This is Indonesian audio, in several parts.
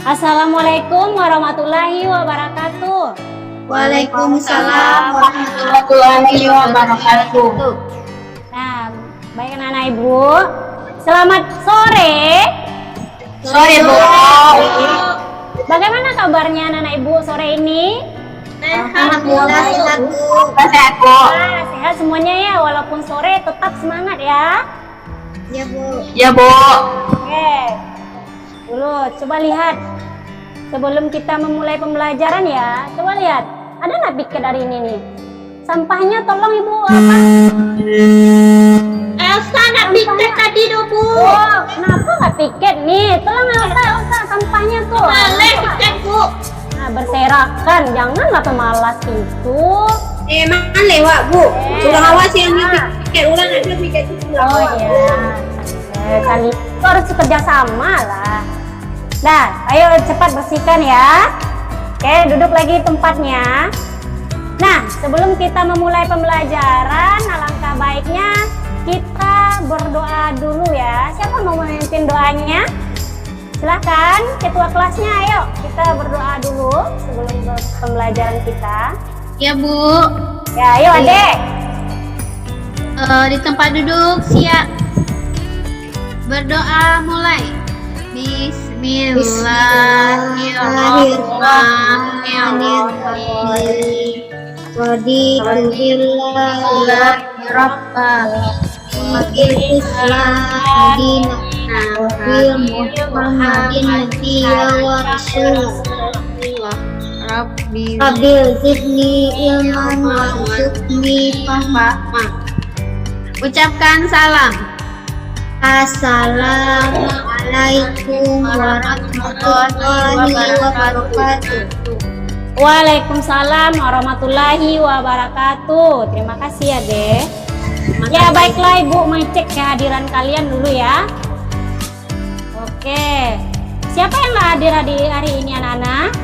Assalamualaikum warahmatullahi wabarakatuh. Waalaikumsalam warahmatullahi wabarakatuh. Nah, baik anak-anak ibu, selamat sore. Sore Bu. Bagaimana kabarnya anak-anak ibu sore ini? Alhamdulillah sehat Bu. Nah, sehat semuanya ya, walaupun sore tetap semangat ya. Ya Bu. Ya Bu. Oke, dulu coba lihat sebelum kita memulai pembelajaran ya. Coba lihat, ada nggak piket hari ini nih? Sampahnya tolong ibu apa? Elsa nak piket tadi do Bu. Oh, kenapa nggak piket nih? Tolong Elsa sampahnya tuh. Boleh piket Bu. Nah, berserakan, janganlah pemalas itu. Emang lewat Bu. Sudah awas yang piket ulang ada piket itu. Oh iya. Kali itu harus bekerja sama lah. Nah, ayo cepat bersihkan ya. Oke, duduk lagi di tempatnya. Nah, sebelum kita memulai pembelajaran, alangkah baiknya kita berdoa dulu ya. Siapa mau memimpin doanya? Silahkan, ketua kelasnya, ayo kita berdoa dulu sebelum pembelajaran kita. Ya Bu. Ya, ayo adek. Di tempat duduk siap. Berdoa mulai. Bismillahirrahmanirrahim. Wadibillah rabbal Islam Nabil Muhammadin Nabiya wa Rasulullah Rabbil zidni ilman warzuqni fahma. Ucapkan salam. Assalamualaikum warahmatullahi wabarakatuh. Waalaikumsalam warahmatullahi wabarakatuh. Terima kasih ya deh. Ya baiklah ibu, mengecek kehadiran kalian dulu ya. Oke, siapa yang nggak hadir hari ini anak-anak?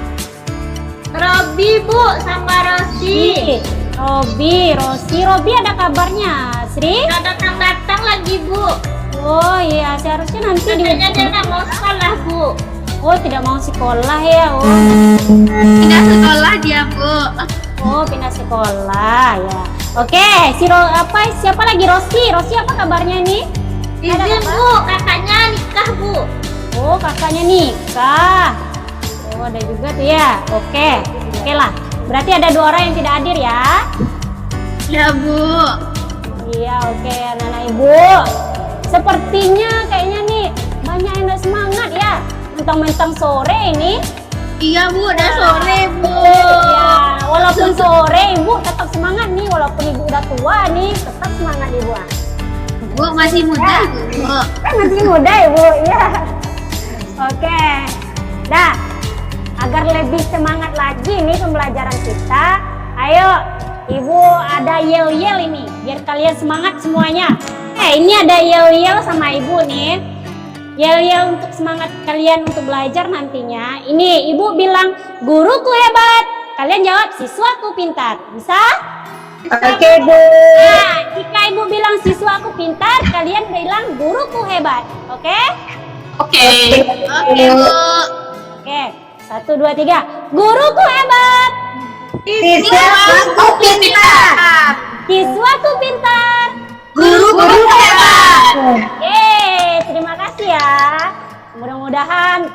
Robi Bu sama Rosi. Robi ada kabarnya. Sri? Datang lagi Bu. Oh iya, seharusnya nanti Katanya dia nggak mau sekolah Bu. Oh, tidak mau sekolah ya. Oh. Pindah sekolah dia Bu. Oh, pindah sekolah ya. Oke, siapa lagi Rosi? Rosi apa kabarnya nih? Izin Bu, kakaknya nikah Bu. Oh, kakaknya nikah. Oh, ada juga tuh ya. Oke lah. Berarti ada 2 orang yang tidak hadir ya. Ya Bu. Iya, oke anak-anak ibu. Sepertinya kayaknya nih banyak yang gak semangat ya. Mentang-mentang sore ini. Iya Bu, udah sore Bu. Ya, walaupun sore ibu tetap semangat nih. Walaupun ibu udah tua nih, tetap semangat ibu. Bu masih muda Bu. Kan masih muda ibu, ya. Oke. Nah, agar lebih semangat lagi nih pembelajaran kita, ayo ibu ada yel-yel ini biar kalian semangat semuanya. Ini ada yel-yel sama ibu nih. Yel-yel untuk semangat kalian untuk belajar nantinya. Ini ibu bilang guruku hebat, kalian jawab siswaku pintar. Bisa? Oke Bu. Nah, jika ibu bilang siswaku pintar, kalian bilang guruku hebat. Oke? Oke. Oke Bu. Oke, 1, 2, 3. Guruku hebat. Siswaku pintar. Siswaku pintar. Guru hebat. Terima kasih ya. Mudah-mudahan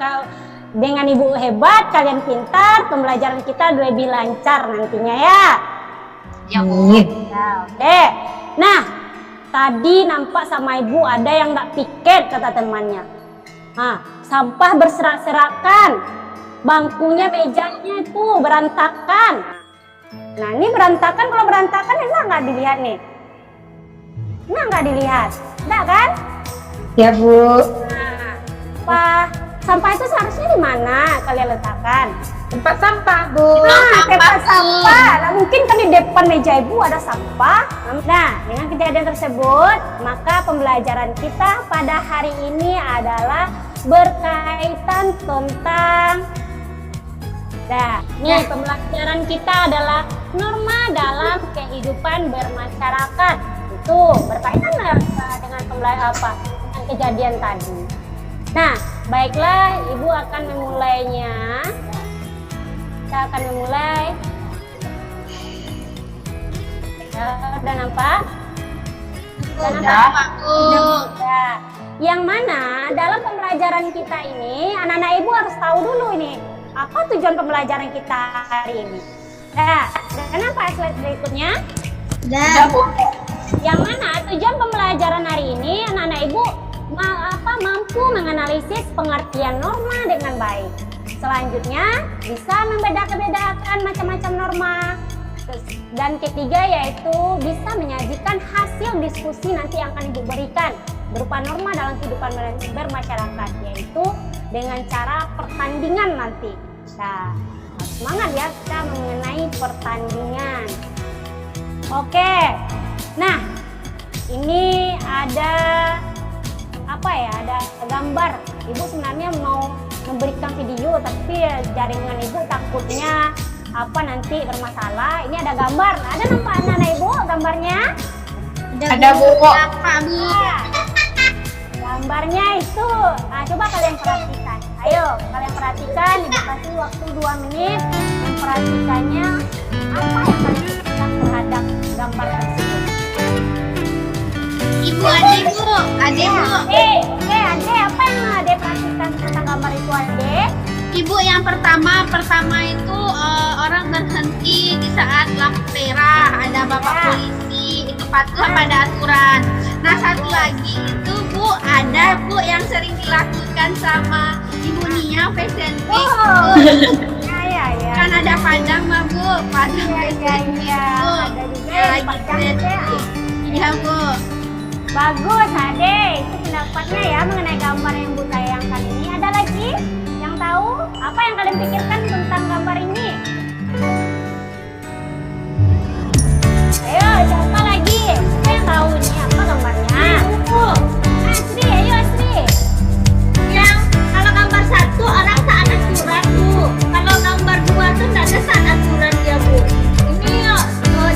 dengan ibu hebat, kalian pintar, pembelajaran kita lebih lancar nantinya ya. Ya Bu. Ya, oke. Nah, tadi nampak sama ibu ada yang nggak piket kata temannya. Nah, sampah berserak-serakan, bangkunya, mejanya itu berantakan. Nah, ini berantakan, kalau berantakan enak nggak dilihat nih? Enak nggak dilihat? Enggak kan? Ya Bu. Nah, sampah itu seharusnya di mana kalian letakkan? Tempat sampah Bu. Nah, tempat sampah. Nah, mungkin kan di depan meja ibu ada sampah. Nah, dengan kejadian tersebut, maka pembelajaran kita pada hari ini adalah berkaitan tentang pembelajaran kita adalah norma dalam kehidupan bermasyarakat. Itu berkaitan dengan dengan kejadian tadi. Nah, baiklah, Ibu akan memulainya. Kita akan memulai. Udah nampak? Udah nampak? Pak Bu. Ya. Yang mana dalam pembelajaran kita ini, anak-anak Ibu harus tahu dulu ini, apa tujuan pembelajaran kita hari ini. Nah, kenapa slide berikutnya? Udah. Yang mana tujuan pembelajaran hari ini, anak-anak Ibu mampu menganalisis pengertian norma dengan baik. Selanjutnya, bisa membedakan macam-macam norma. Dan ketiga yaitu bisa menyajikan hasil diskusi nanti yang akan Ibu berikan berupa norma dalam kehidupan bermasyarakat, yaitu dengan cara pertandingan nanti. Nah, semangat ya kita mengenai pertandingan. Oke, nah ini ada apa ya? Ada gambar. Ibu sebenarnya mau memberikan video, tapi jaringan Ibu takutnya nanti bermasalah. Ini ada gambar. Ada nampak anak-anak Ibu gambarnya? Ada Bu. Pak Bu. Gambarnya itu, coba kalian perhatikan. Ayo, kalian perhatikan. Ibu kasih waktu 2 menit memperhatikannya. Apa yang kalian pikirkan terhadap gambar tersebut? Ibu, adik Bu. Adik Bu. Oke, Ade, apa yang Ade perhatikan tentang gambar itu, Ade? Ibu, yang pertama itu orang berhenti di saat lampu merah, ada bapak polisi, itu patuh pada aturan. Nah, satu lagi itu Bu, ada Bu yang sering dilakukan sama Ibu Nia Fashion Week. Oh, Bu. ya. Kan ada Padang mah Bu, Padang Fashion Week Bu. Ada juga yang Lagi Padang trend. Iya Bu. Bagus, Ade. Itu pendapatnya ya mengenai gambar yang Bu tayangkan ini. Ada lagi yang tahu apa yang kalian pikirkan tentang gambar ini? Ayo, siapa lagi? Siapa yang tahu ini apa gambarnya? Asri, ayo Asri. Yang kalau gambar 1 orang taat aturan Bu. Kalau gambar 2 tuh nggak ada taat aturan dia Bu. Ini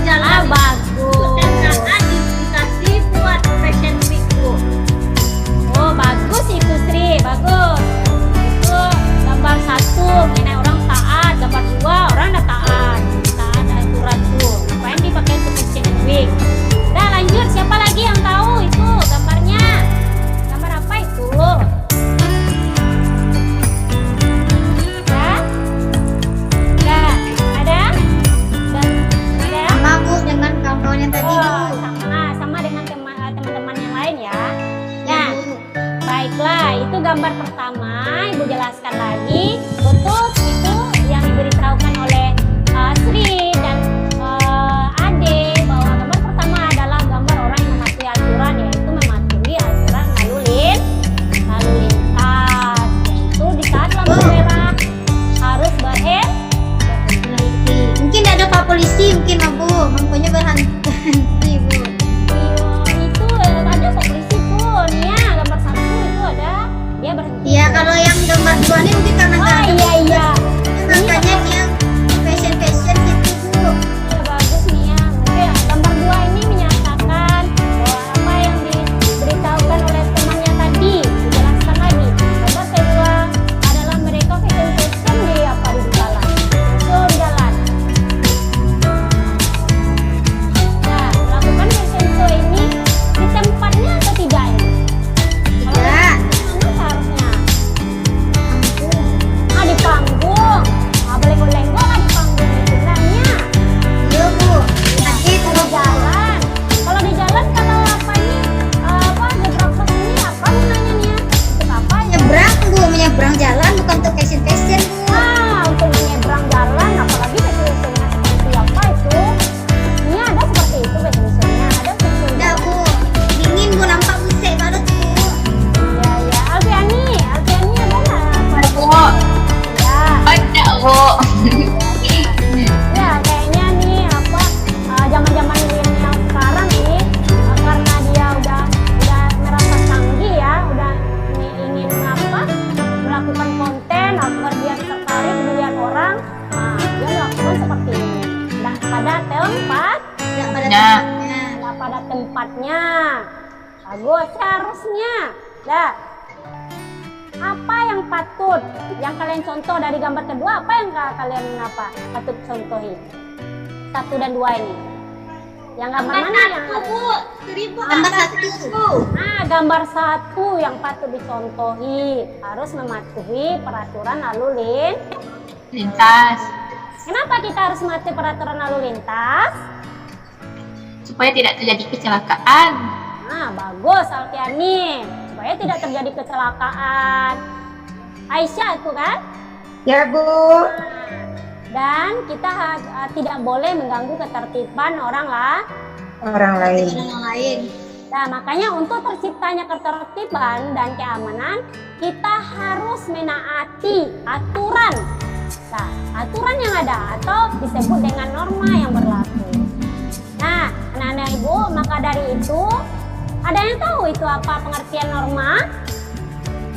jalan Bagus. dan dikasih buat Fashion Week Bu. Oh, bagus Ibu Sri, bagus. Itu gambar 1 mengenai orang taat, gambar 2 orang udah taat aturan tuh. Ngapain dipakai untuk Fashion Week? Nah, lanjut, siapa lagi yang tahu itu gambarnya? Gambar apa itu? Ya? Ada? Ada? Sama Bu dengan kawan yang tadi Oh, Bu. sama dengan teman-teman yang lain ya. Nah, baiklah, itu gambar pertama. Ibu jelaskan lagi. Betul itu yang diberitahukan oleh Sri dan Ade bahwa gambar pertama adalah gambar orang yang mematuhi aturan, yaitu mematuhi aturan lalu lintas. Yaitu di saat lampu merah harus berhenti. Mungkin ada Pak Polisi, mungkin Bu. Mampunya berhenti Bu. Itu ada polisi tuh, nih ya gambar 1 itu ada dia berhenti. Iya, kalau yang gambar 2 ini mungkin karena nggak ada. Iya. Makanya dia fashion gitu Bu. Ya, bagus nih ya. Mungkin gambar 2 ini menyatakan bahwa apa yang diberitahukan oleh temannya tadi dijelaskan lagi. Gambar kedua adalah mereka fashion di jalan. Betul jalan. Nah, melakukan fashion show ini di tempatnya atau tidak ini? Tidak. Mana seharusnya? Di panggung. Boleh lenggok di panggung sebenarnya. Iya Bu. Nanti Di jalan. Kalau di jalan kalau apa ini zebra cross ini apa gunanya nih ya? Untuk apa ya? menyeberang Bu, menyeberang jalan bukan untuk fashion Bu. Untuk menyeberang jalan, apalagi fashion-nya seperti apa itu? Ini ada seperti itu fashion-nya. Ada fashion Udah jalan. Bu. Dingin Bu, nampak busek banget Bu. Ya. Alfiani ada nggak? Bu. Ya. Ada Bu. Ya, kayaknya nih zaman-zaman milenial sekarang nih karena dia udah merasa canggih ya, udah ingin melakukan konten agar dia tertarik dilihat orang. Nah, dia melakukan seperti ini. Nah, pada tempat, Tidak pada tempatnya. nah, pada tempatnya. Bagus seharusnya. Dah. apa yang patut yang kalian contoh dari gambar kedua? Apa yang kalian patut contohi? 1 dan 2 ini. Yang gambar mana yang Bu, 1000 Gambar 1. Nah, gambar 1 yang patut dicontohi, harus mematuhi peraturan lalu Lintas. Kenapa kita harus mematuhi peraturan lalu lintas? Supaya tidak terjadi kecelakaan. Nah, bagus Alfiani. Supaya tidak terjadi kecelakaan. Aisyah itu kan? Ya, Bu. Dan kita tidak boleh mengganggu ketertiban orang Orang lain. Nah, makanya untuk terciptanya ketertiban dan keamanan, kita harus menaati aturan. Nah, aturan yang ada atau disebut dengan norma yang berlaku. Nah, anak-anak ibu, maka dari itu, ada yang tahu itu apa pengertian norma?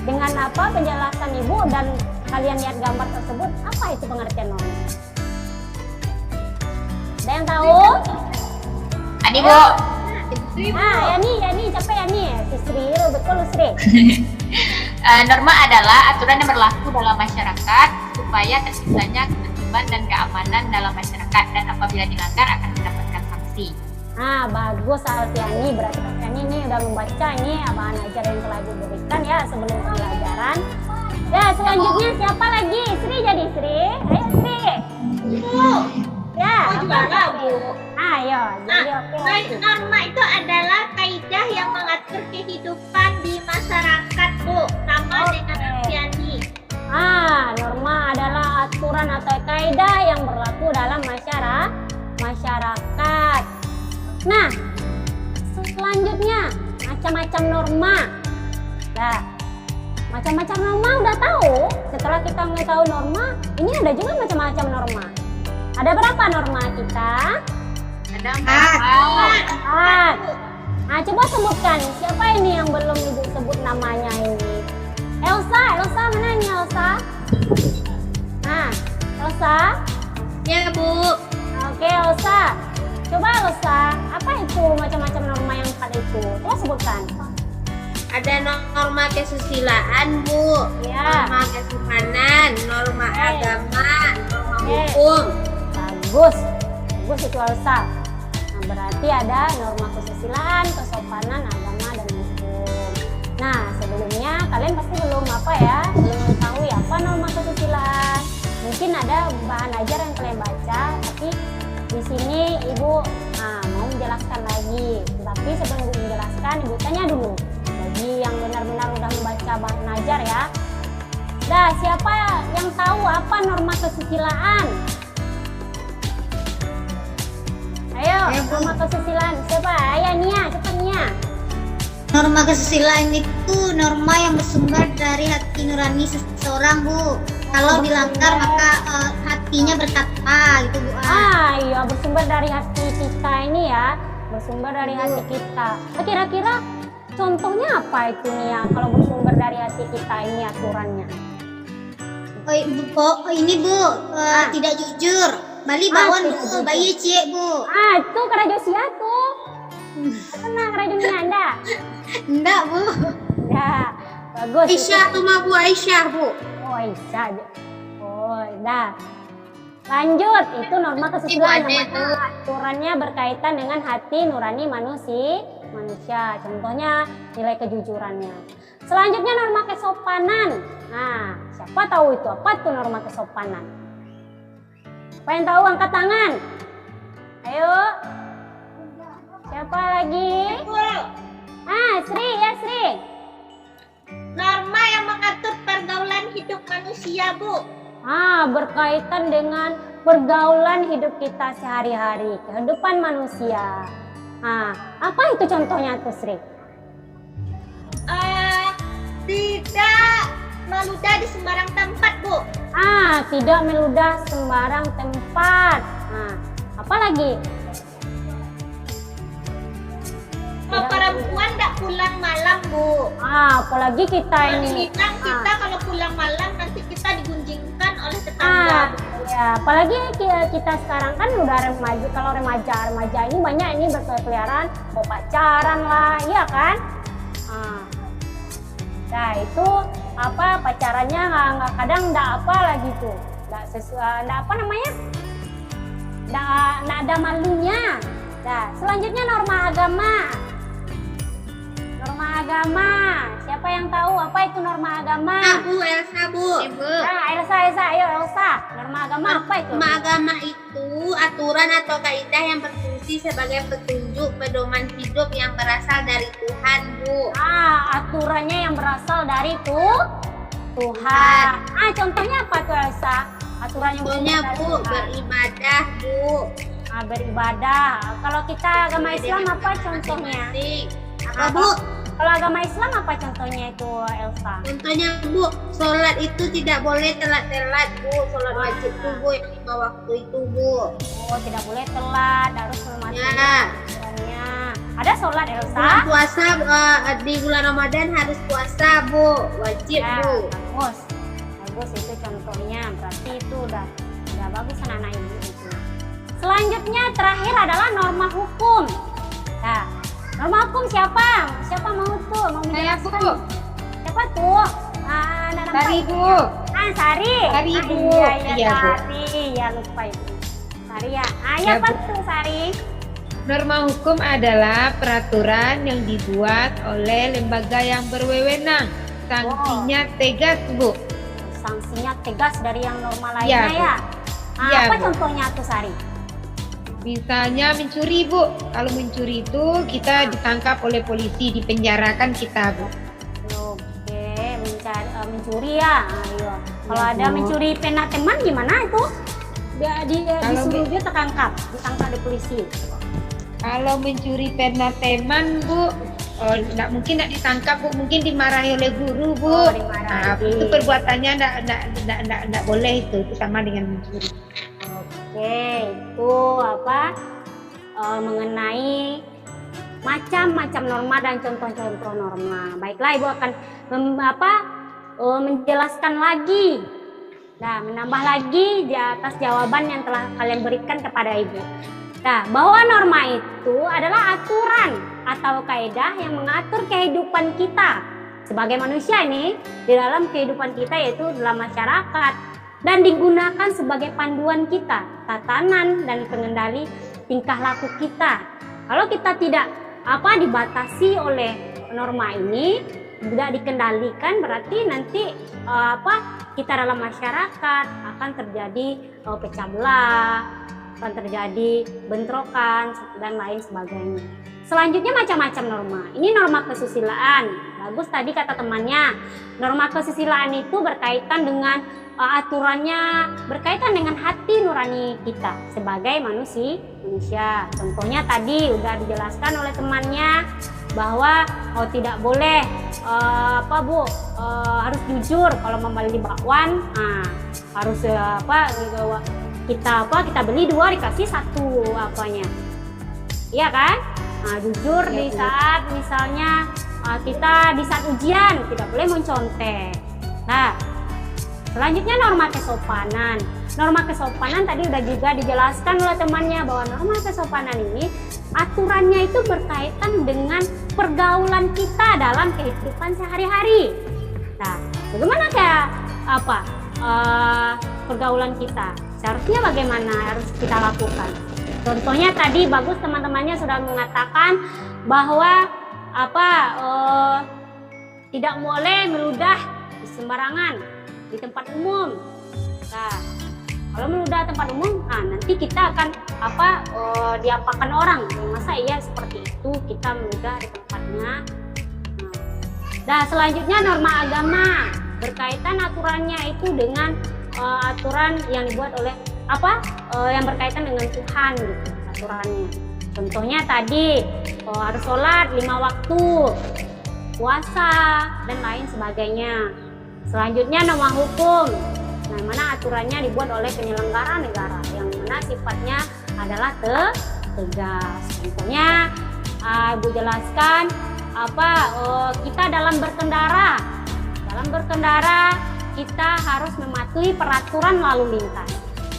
Dengan apa penjelasan ibu dan kalian lihat gambar tersebut, apa itu pengertian norma? Ada yang tahu? Adi, Bu. Nah, ya nih, capek ya nih, si Sri, betul Sri. Norma adalah aturan yang berlaku dalam masyarakat supaya terciptanya ketertiban dan keamanan dalam masyarakat, dan apabila dilanggar akan mendapatkan sanksi. Nah, bagus Alfiani, berarti Alfiani ini udah membaca ini bahan ajar yang telah diberikan ya sebelum pembelajaran. Ya, selanjutnya siapa lagi? Sri jadi Sri. Ayo Sri. Ya, apa? Ayo, jadi oke. Norma itu adalah kaidah yang mengatur kehidupan di masyarakat, Bu. Sama dengan Alfiani. Norma adalah aturan atau kaidah yang berlaku dalam masyarakat. Nah, selanjutnya macam-macam norma. Nah, macam-macam norma udah tahu. Setelah kita mengetahui norma, ini ada juga macam-macam norma. Ada berapa norma kita? Ada 4. Nah, coba sebutkan siapa ini yang belum ibu sebut namanya ini. Elsa mana ini Elsa? Nah, Elsa. Ya, Bu. Oke, Elsa. Coba Elsa, apa itu macam-macam norma yang 4 itu? Coba sebutkan. Ada norma kesusilaan, Bu. Ya. Norma kesopanan, norma agama, norma Oke. hukum. Bagus itu Elsa. Nah, berarti ada norma kesusilaan, kesopanan, agama, dan hukum. Nah, sebelumnya kalian pasti belum mengetahui apa norma kesusilaan. Mungkin ada bahan ajar yang kalian baca, tapi di sini ibu mau menjelaskan lagi. Tapi sebelum ibu menjelaskan, ibu tanya dulu bagi yang benar-benar udah membaca bahan ajar ya. Nah, siapa yang tahu apa norma kesusilaan? Ayo, norma kesusilaan. Siapa? Ayo Nia, cepat Nia. Norma kesusilaan itu norma yang bersumber dari hati nurani seseorang, Bu. Kalau dilanggar maka hatinya berkata gitu, Bu. Iya, bersumber dari hati kita ini ya. Bersumber dari hati kita. Kira-kira contohnya apa itu Nia? Kalau bersumber dari hati kita ini aturannya. Ini Bu, tidak jujur. Bali bawon Bu, bayi cie Bu. Itu kera Josia tuh. Tenang, kera Josia Anda. Enggak Bu. Ya, bagus. Aisyah tuh mah Bu, Aisyah, Bu. Oh, Aisyah. Dah. Lanjut, itu norma kesusilaan. Aturannya berkaitan dengan hati nurani manusia. Contohnya nilai kejujurannya. Selanjutnya norma kesopanan. Nah, siapa tahu itu? Apa itu norma kesopanan? Siapa yang tahu angkat tangan? Ayo. Siapa lagi? Sri ya Sri. Norma yang mengatur pergaulan hidup manusia, Bu. Berkaitan dengan pergaulan hidup kita sehari-hari, kehidupan manusia. Apa itu contohnya tuh Sri? Tidak meludah di sembarang tempat, Bu. Tidak meludah sembarang tempat. Apa lagi? Perempuan tidak pulang malam, Bu. Apalagi kita ini. Bilang kita kalau pulang malam nanti kita digunjingkan oleh tetangga. Ya, apalagi kita sekarang kan udah remaja. Kalau remaja ini banyak ini berkeliaran, mau pacaran lah, iya kan? Nah itu apa pacarannya nggak kadang nggak apa lagi tuh, nggak apa namanya, nggak ada malunya. Nah selanjutnya norma agama. Norma agama, siapa yang tahu apa itu norma agama? Bu, Elsa, Bu. Ibu. Nah, Elsa, ayo Elsa. Norma agama apa itu? Norma agama itu aturan atau kaidah yang berfungsi sebagai petunjuk pedoman hidup yang berasal dari Tuhan, Bu. Aturannya yang berasal dari Tuhan. Contohnya apa tuh Elsa? Aturan yang Contohnya, berasal dari Bu, Tuhan. beribadah, Bu. Beribadah. Kalau kita agama Islam apa contohnya? Apa, Bu? Kalau agama Islam apa contohnya itu Elsa? Contohnya, Bu, sholat itu tidak boleh telat-telat, Bu. Sholat wajib itu, Bu, yang 5 waktu itu, Bu. Oh, tidak boleh telat, harus mematuhi Ya. aturannya. Ada sholat Elsa? Bulan puasa di bulan Ramadan harus puasa, Bu. Wajib, Ya, Bu. bagus itu contohnya. Berarti itu udah bagus anak-anak ibu itu. Selanjutnya terakhir adalah norma hukum. Nah, norma hukum siapa? Siapa mau menjelaskan? Bu. Siapa tuh? Anak Sari, Bu. Sari. Sari, Bu. Iya, Iya, Bu. Sari. Ya lupa itu. Sari ya. Ya, Apa Bu. tuh Sari? Norma hukum adalah peraturan yang dibuat oleh lembaga yang berwenang. Sanksinya tegas, Bu. Sanksinya tegas dari yang norma Iya, lainnya Bu. ya. Iya, Apa Bu. contohnya tuh Sari? Misalnya mencuri, Bu. Kalau mencuri itu kita ditangkap oleh polisi, dipenjarakan kita, Bu. Oke, mencuri ya. Ayo. Kalau Ya, ada Bu. mencuri pena teman gimana itu? Kalau Disuruh dia ditangkap di polisi. Kalau mencuri pena teman, Bu, nggak mungkin nggak ditangkap, Bu. Mungkin dimarahi oleh guru, Bu. Oh, dimarahi. Itu perbuatannya nggak boleh itu sama dengan mencuri. Oke, itu apa? Mengenai macam-macam norma dan contoh-contoh norma. Baiklah, Ibu akan menjelaskan lagi. Nah, menambah lagi di atas jawaban yang telah kalian berikan kepada Ibu. Nah, bahwa norma itu adalah aturan atau kaidah yang mengatur kehidupan kita sebagai manusia ini di dalam kehidupan kita, yaitu dalam masyarakat, dan digunakan sebagai panduan kita, tatanan dan pengendali tingkah laku kita. Kalau kita tidak dibatasi oleh norma ini, tidak dikendalikan, berarti nanti kita dalam masyarakat akan terjadi pecah belah, akan terjadi bentrokan dan lain sebagainya. Selanjutnya macam-macam norma. Ini norma kesusilaan. Bagus tadi kata temannya. Norma kesusilaan itu berkaitan dengan aturannya, berkaitan dengan hati nurani kita sebagai manusia. Contohnya tadi udah dijelaskan oleh temannya bahwa tidak boleh harus jujur kalau membeli bakwan. Harus kita beli 2 dikasih 1 apanya. Iya kan? Jujur di saat misalnya kita di saat ujian tidak boleh mencontek. Nah, selanjutnya norma kesopanan. Norma kesopanan tadi udah juga dijelaskan oleh temannya bahwa norma kesopanan ini aturannya itu berkaitan dengan pergaulan kita dalam kehidupan sehari-hari. Nah, bagaimana pergaulan kita? Seharusnya bagaimana harus kita lakukan? Contohnya tadi bagus teman-temannya sudah mengatakan bahwa tidak boleh meludah di sembarangan di tempat umum. Nah, kalau meludah tempat umum, nanti kita akan diapakan orang. Masa iya seperti itu kita meludah di tempatnya. Nah, selanjutnya norma agama berkaitan aturannya itu dengan aturan yang dibuat oleh yang berkaitan dengan Tuhan gitu aturannya. Contohnya tadi harus sholat 5 waktu, puasa dan lain sebagainya. Selanjutnya norma hukum, nah mana aturannya dibuat oleh penyelenggara negara yang mana sifatnya adalah tegas. Contohnya Ibu jelaskan kita dalam berkendara kita harus mematuhi peraturan lalu lintas.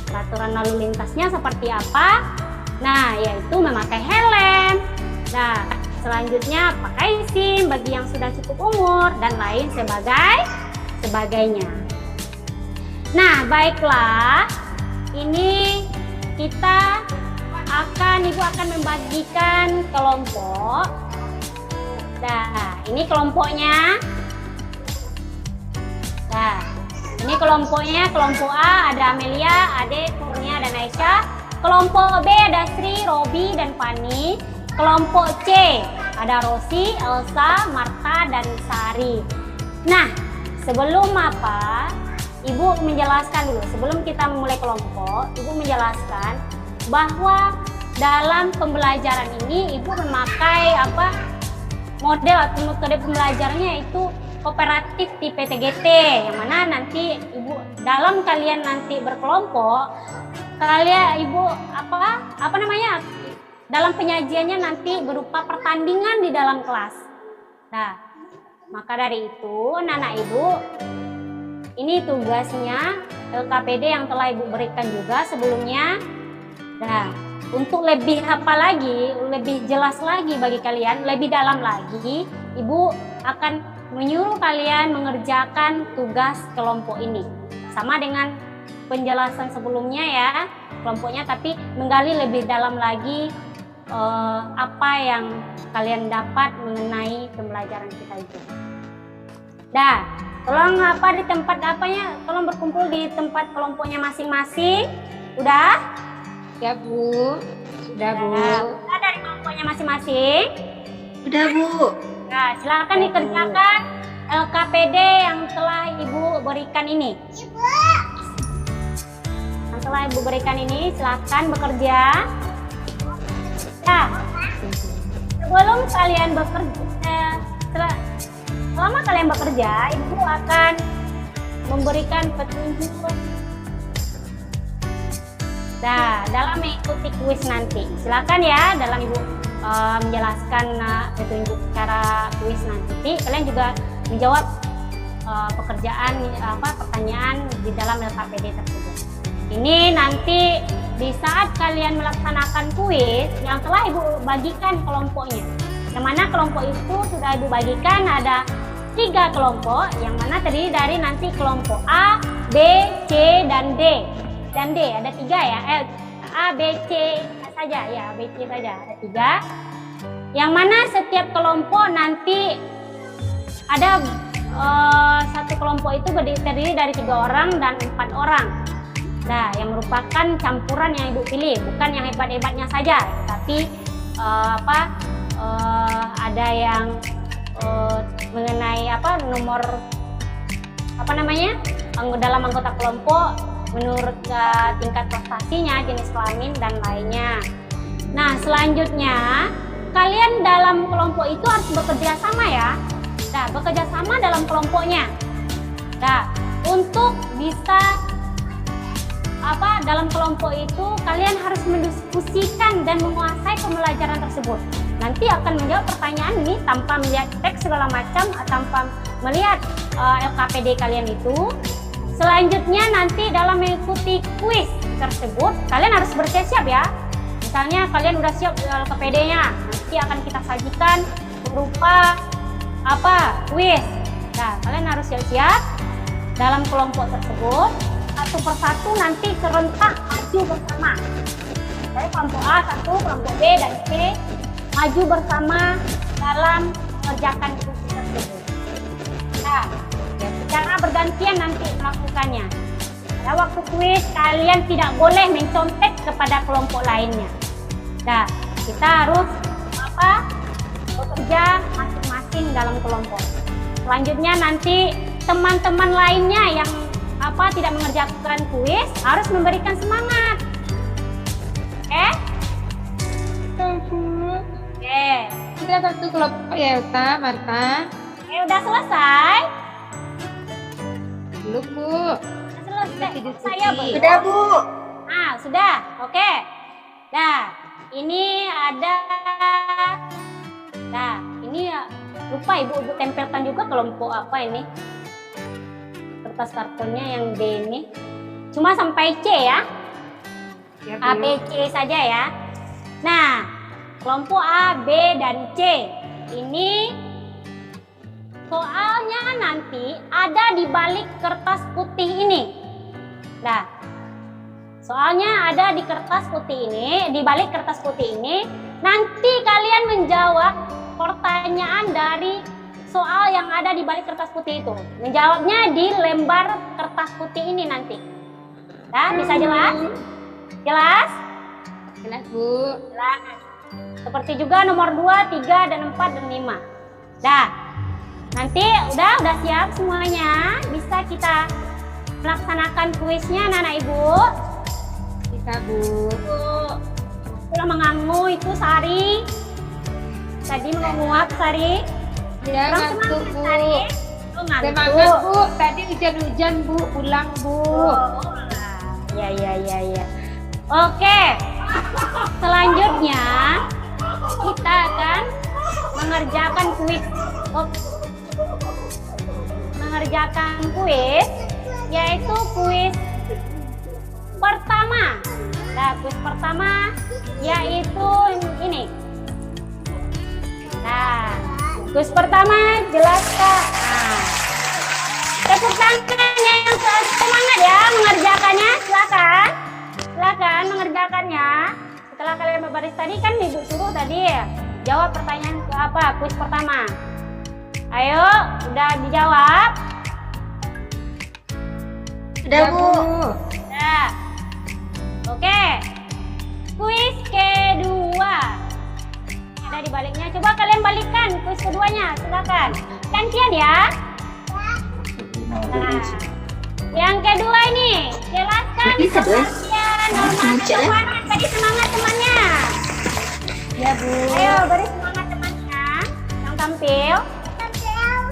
Peraturan lalu lintasnya seperti apa? Nah, yaitu memakai helm. Nah, selanjutnya pakai SIM bagi yang sudah cukup umur dan lain sebagainya. Nah, baiklah. Ini Ibu akan membagikan kelompok. Nah, ini kelompoknya. Nah, ini kelompoknya. Kelompok A ada Amelia, Ade, Kurnia, dan Aisyah. Kelompok B ada Sri, Robi, dan Fani. Kelompok C ada Rosi, Elsa, Marta, dan Sari. Nah, sebelum Ibu menjelaskan dulu. Sebelum kita memulai kelompok, Ibu menjelaskan bahwa dalam pembelajaran ini Ibu memakai model atau metode pembelajarannya itu kooperatif tipe TGT, yang mana nanti Ibu dalam kalian nanti berkelompok, Ibu dalam penyajiannya nanti berupa pertandingan di dalam kelas. Nah, maka dari itu anak-anak Ibu, ini tugasnya LKPD yang telah Ibu berikan juga sebelumnya. Nah, untuk lebih lebih jelas lagi bagi kalian, lebih dalam lagi, Ibu akan menyuruh kalian mengerjakan tugas kelompok ini. Sama dengan penjelasan sebelumnya ya, kelompoknya, tapi menggali lebih dalam lagi apa yang kalian dapat mengenai pembelajaran kita itu. Dah, tolong di tempat tolong berkumpul di tempat kelompoknya masing-masing. Udah? Ya Bu, sudah Bu. Udah dari kelompoknya masing-masing? Udah Bu. Nah, silakan dikerjakan LKPD yang telah Ibu berikan ini. Yang telah Ibu berikan ini, silakan bekerja. Nah, sebelum kalian bekerja, selama kalian bekerja, Ibu akan memberikan petunjuk. Nah, dalam mengikuti kuis nanti, silakan ya dalam Ibu menjelaskan petunjuk cara kuis nanti. Kalian juga menjawab pertanyaan di dalam LKPD tersebut. Ini nanti di saat kalian melaksanakan kuis yang telah Ibu bagikan kelompoknya. Yang mana kelompok itu sudah Ibu bagikan ada 3 kelompok, yang mana terdiri dari nanti kelompok A, B, C, dan D. Dan D ada 3 ya, A, B, C saja ya, B, C saja ada 3. Yang mana setiap kelompok nanti ada satu kelompok itu terdiri dari 3 orang dan 4 orang. Nah, yang merupakan campuran yang Ibu pilih, bukan yang hebat-hebatnya saja, tapi ada yang mengenai nomor dalam anggota kelompok menurut tingkat prestasinya, jenis kelamin, dan lainnya. Nah, selanjutnya kalian dalam kelompok itu harus bekerja sama ya. Nah, bekerja sama dalam kelompoknya. Nah, untuk bisa dalam kelompok itu kalian harus mendiskusikan dan menguasai pembelajaran tersebut. Nanti akan menjawab pertanyaan ini tanpa melihat teks segala macam, tanpa melihat LKPD kalian itu. Selanjutnya nanti dalam mengikuti kuis tersebut kalian harus bersiap-siap ya. Misalnya kalian udah siap LKPD-nya, nanti akan kita sajikan berupa kuis. Nah, kalian harus siap-siap dalam kelompok tersebut. Satu persatu nanti serentak maju bersama. Dari kelompok A 1, kelompok B dan C maju bersama dalam mengerjakan kuis tersebut. Nah, secara bergantian nanti melakukannya. Pada waktu kuis kalian tidak boleh mencontek kepada kelompok lainnya. Nah, kita harus bekerja masing-masing dalam kelompok. Selanjutnya nanti teman-teman lainnya yang tidak mengerjakan kuis harus memberikan semangat. Oke. Kita satu kelompok ya, Elsa, Marta. Udah selesai? Belum Bu. Selesai. Saya belum. Udah Bu. Nah, sudah. Oke. Nah, ini ada. Nah, ini lupa Ibu tempelkan juga kelompok ini. Kertas kartonnya yang D ini. Cuma sampai C ya. Ya, Bu. A, B, C saja ya. Nah, kelompok A, B, dan C. Ini soalnya nanti ada di balik kertas putih ini. Nah, soalnya ada di kertas putih ini, di balik kertas putih ini. Nanti kalian menjawab pertanyaan dari soal yang ada di balik kertas putih itu. Menjawabnya di lembar kertas putih ini nanti. Nah, bisa jelas? Jelas? Jelas, Bu. Jelas. Seperti juga nomor 2, 3, dan 4, dan 5. Dah. Nanti udah siap semuanya. Bisa kita melaksanakan kuisnya anak-anak Ibu. Bisa, Bu. Sudah mengangu itu Sari. Tadi menguap Sari. Ya, Kurang ngantuk, semangat, Bu. Sari. Oh, ngantuk. Semangat, Bu. Tadi hujan-hujan, Bu. Pulang, Bu. Ya. Oke. Selanjutnya kita akan mengerjakan kuis. Mengerjakan kuis yaitu kuis pertama. Nah, kuis pertama yaitu ini. Nah, kuis pertama jelaskan. Nah, tepuk tangan yang semangat ya mengerjakannya. Silakan mengerjakannya. Setelah kalian berbaris tadi kan Ibu suruh tadi jawab pertanyaan apa kuis pertama. Ayo, udah dijawab? Udah, Bu. Udah. Oke. Kuis kedua. Ada di baliknya. Coba kalian balikkan kuis keduanya. Silakan. Gantian ya. Nah, yang kedua ini jelaskan pengertian norma ketuhanan. Tadi semangat temannya. Ya, Bu. Ayo beri semangat temannya yang tampil.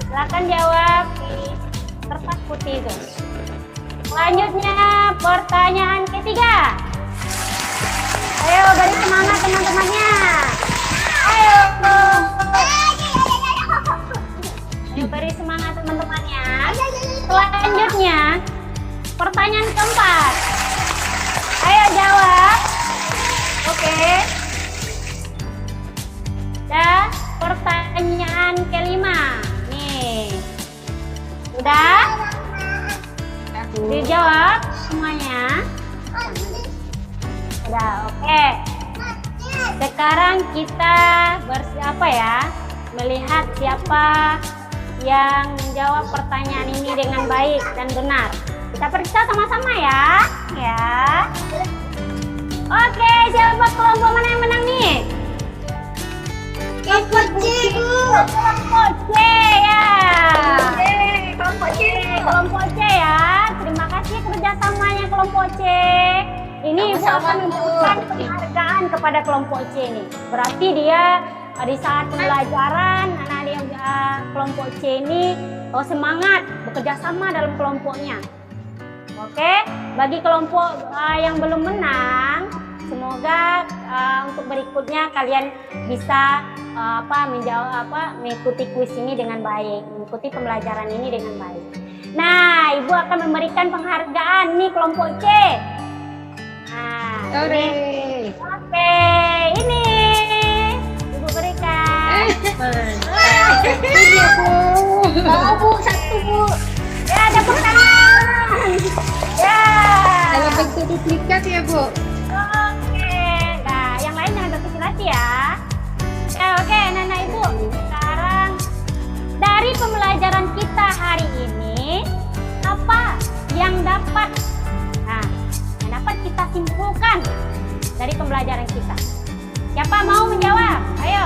Silakan jawab di kertas putih itu. Selanjutnya pertanyaan ketiga. Ayo beri semangat teman-temannya. Ayo beri semangat teman-temannya. Selanjutnya pertanyaan keempat. Ayo jawab. Oke. Dan pertanyaan kelima. Nih. Udah? Dijawab semuanya. Udah, oke. Sekarang kita bersiapa ya? Melihat siapa yang menjawab pertanyaan ini dengan baik dan benar. Kita periksa sama-sama ya. Ya. Oke, siapa kelompok mana yang menang nih? Kelompok C, Bu. Kelompok C ya. Kelompok C ya. Terima kasih kerjasamanya kelompok C. Ini Ibu akan memberikan penghargaan kepada kelompok C ini. Berarti dia di saat pembelajaran anak dia kelompok C ini semangat bekerja sama dalam kelompoknya. Oke, bagi kelompok yang belum menang, semoga untuk berikutnya kalian bisa mengikuti kuis ini dengan baik, mengikuti pembelajaran ini dengan baik. Nah, Ibu akan memberikan penghargaan nih kelompok C. Nah, oke, ini Ibu berikan. Ini, Bu. Bu, satu, Bu. Ya, tepuk tangan. Ya. Dalam bentuk duplikat ya, Bu. Oke. Nah, yang lain jangan berkecil hati ya. Ya, oke, Nana Ibu. Sekarang dari pembelajaran kita hari ini, apa yang dapat kita simpulkan dari pembelajaran kita? Siapa mau menjawab? Ayo.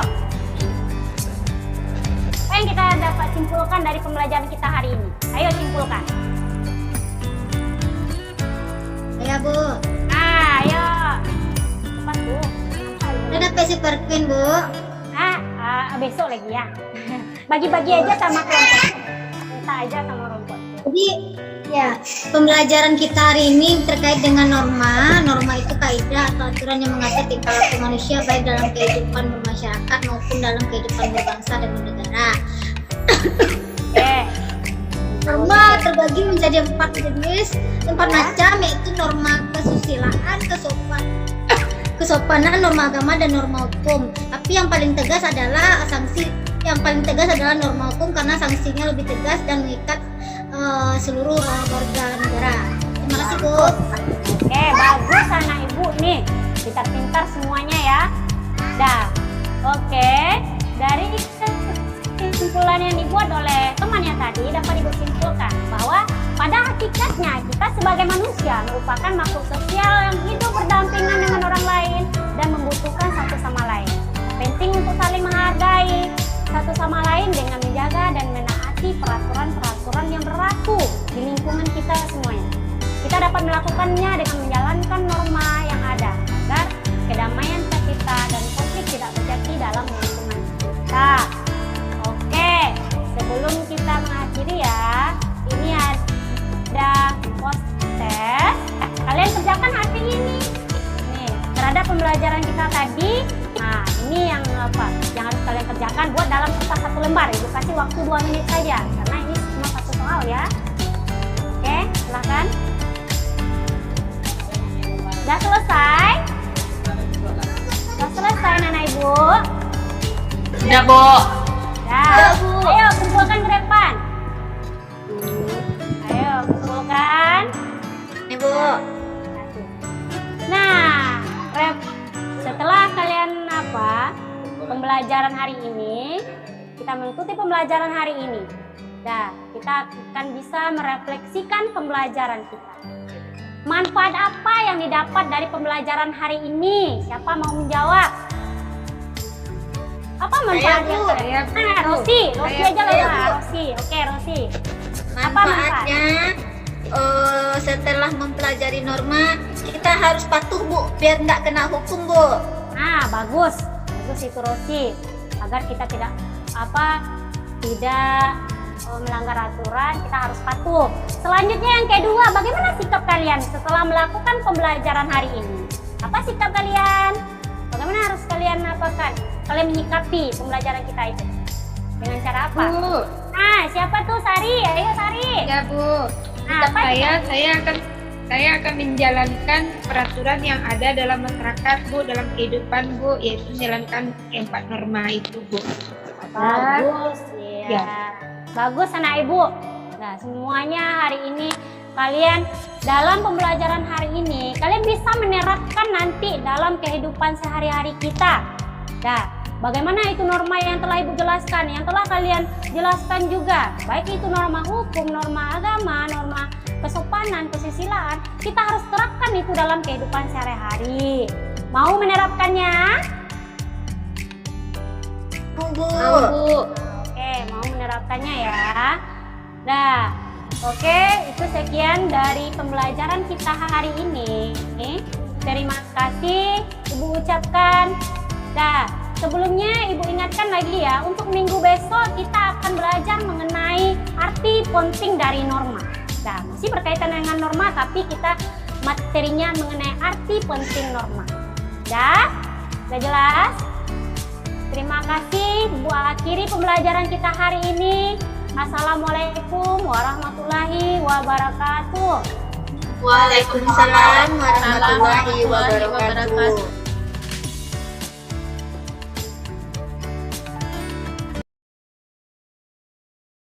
Apa yang kita dapat simpulkan dari pembelajaran kita hari ini? Ayo simpulkan. Ya, Bu. Nah, ayo. Cepat, Bu. Udah dapat Super Queen, Bu. Besok lagi ya. Bagi-bagi aja sama kelompok. Minta aja sama kelompok. Jadi, ya, pembelajaran kita hari ini terkait dengan norma. Norma itu kaidah atau aturan yang mengatur tingkah laku manusia baik dalam kehidupan bermasyarakat maupun dalam kehidupan berbangsa dan bernegara. Oke. Norma terbagi menjadi 4 jenis, 4 macam, yaitu norma kesusilaan, kesopanan, norma agama dan norma hukum. Tapi yang paling tegas adalah sanksi. Yang paling tegas adalah norma hukum karena sanksinya lebih tegas dan mengikat seluruh warga negara. Terima kasih, Bu. Oke, bagus anak ibu nih. Pintar-pintar semuanya ya. Dah. Oke, dari kesimpulan yang dibuat oleh temannya tadi dapat ibu simpulkan bahwa pada hakikatnya kita sebagai manusia merupakan makhluk sosial yang hidup berdampingan dengan orang lain dan membutuhkan satu sama lain. Penting untuk saling menghargai satu sama lain dengan menjaga dan menaati peraturan-peraturan yang berlaku di lingkungan kita semuanya. Kita dapat melakukannya dengan menjalankan norma yang ada agar kedamaian tercipta dan konflik tidak terjadi dalam lingkungan kita. Oke, sebelum kita mengakhiri ya, ini ada poster. Kalian kerjakan hari ini. Nih, terhadap pembelajaran kita tadi. Nah, ini yang apa? Yang harus kalian kerjakan buat dalam kertas 1 lembar. Ibu kasih waktu 2 menit saja karena ini cuma 1 soal ya. Oke, silakan. Sudah selesai? Sudah selesai anak ibu? Sudah, Bu. Dah. Ayo kumpulkan ke depan. Ayo kumpulkan. Nih, Bu. Nah, setelah kalian pembelajaran hari ini, kita mengikuti pembelajaran hari ini. Nah, kita akan bisa merefleksikan pembelajaran kita. Manfaat apa yang didapat dari pembelajaran hari ini? Siapa mau menjawab? Apa manfaatnya? Saya, Bu. Rosi Saya, aja Bu. lah, Rosi. Oke, Rosi. Apa Manfaatnya setelah mempelajari norma kita harus patuh, Bu, biar nggak kena hukum, Bu. Nah, bagus itu Rosi, agar kita tidak melanggar aturan, kita harus patuh. Selanjutnya yang kedua, bagaimana sikap kalian setelah melakukan pembelajaran hari ini? Apa sikap kalian? Bagaimana harus kalian apakan? Kalian menyikapi pembelajaran kita itu dengan cara apa? Bu, Nah, siapa tuh Sari? Ayo Sari. ya Bu. Nah, Sikap saya akan menjalankan peraturan yang ada dalam masyarakat, Bu, dalam kehidupan, Bu, yaitu menjalankan 4 norma itu, Bu. Bagus ya. Ya. Bagus anak ibu. Nah, semuanya hari ini kalian dalam pembelajaran hari ini kalian bisa menerapkan nanti dalam kehidupan sehari-hari kita. Nah, bagaimana itu norma yang telah ibu jelaskan, yang telah kalian jelaskan juga, baik itu norma hukum, norma agama, norma kesopanan, kesusilaan, kita harus terapkan itu dalam kehidupan sehari-hari. Mau menerapkannya? Bu. Oke, mau menerapkannya ya. Nah, oke, itu sekian dari pembelajaran kita hari ini. Terima kasih Ibu ucapkan. Nah, sebelumnya Ibu ingatkan lagi ya, untuk minggu besok kita akan belajar mengenai arti penting dari norma. Nah, masih berkaitan dengan norma, tapi kita materinya mengenai arti penting norma. Sudah jelas? Terima kasih. Ibu akhiri pembelajaran kita hari ini. Assalamualaikum warahmatullahi wabarakatuh. Waalaikumsalam warahmatullahi wabarakatuh.